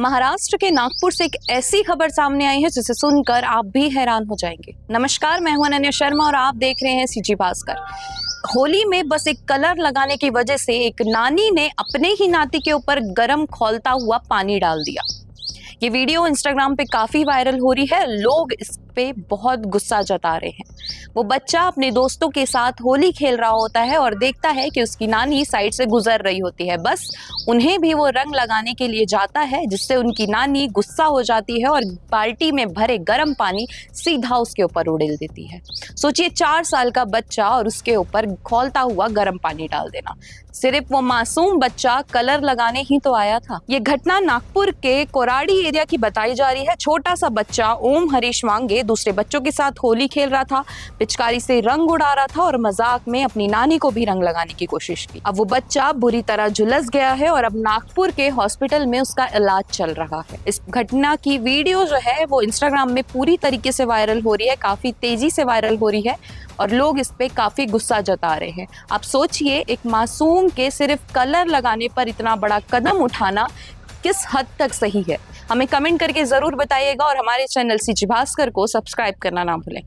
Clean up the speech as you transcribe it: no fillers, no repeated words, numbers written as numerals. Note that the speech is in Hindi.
महाराष्ट्र के नागपुर से एक ऐसी खबर सामने आई है जिसे सुनकर आप भी हैरान हो जाएंगे। नमस्कार, मैं हूं अनन्या शर्मा और आप देख रहे हैं सीजी भास्कर। होली में बस एक कलर लगाने की वजह से एक नानी ने अपने ही नाती के ऊपर गर्म खौलता हुआ पानी डाल दिया। ये वीडियो इंस्टाग्राम पे काफी वायरल हो रही है। लोग इस पे बहुत गुस्सा जता रहे हैं। वो बच्चा अपने दोस्तों के साथ होली खेल रहा होता है और देखता है कि उसकी नानी साइड से गुजर रही होती है। बस उन्हें भी वो रंग लगाने के लिए जाता है, जिससे उनकी नानी गुस्सा हो जाती है और बाल्टी में भरे गर्म पानी सीधा उसके ऊपर उड़ेल देती है। सोचिए, 4 साल का बच्चा और उसके ऊपर खौलता हुआ गर्म पानी डाल देना। सिर्फ वो मासूम बच्चा कलर लगाने ही तो आया था। ये घटना नागपुर के कोराड़ी एरिया की बताई जा रही है। छोटा सा बच्चा ओम हरीश वांगे दूसरे बच्चों के साथ होली खेल रहा था, पिचकारी से रंग उड़ा रहा था और मजाक में अपनी नानी को भी रंग लगाने की कोशिश की। अब वो बच्चा बुरी तरह झुलस गया है और अब नागपुर के हॉस्पिटल में उसका इलाज चल रहा है। इस घटना की वीडियो जो है वो इंस्टाग्राम में पूरी तरीके से वायरल हो रही है, काफी तेजी से वायरल हो रही है और लोग इस पे काफी गुस्सा जता रहे हैं। आप सोचिए, एक मासूम के सिर्फ कलर लगाने पर इतना बड़ा कदम उठाना किस हद तक सही है। हमें कमेंट करके जरूर बताइएगा और हमारे चैनल सीजी भास्कर को सब्सक्राइब करना ना भूलें।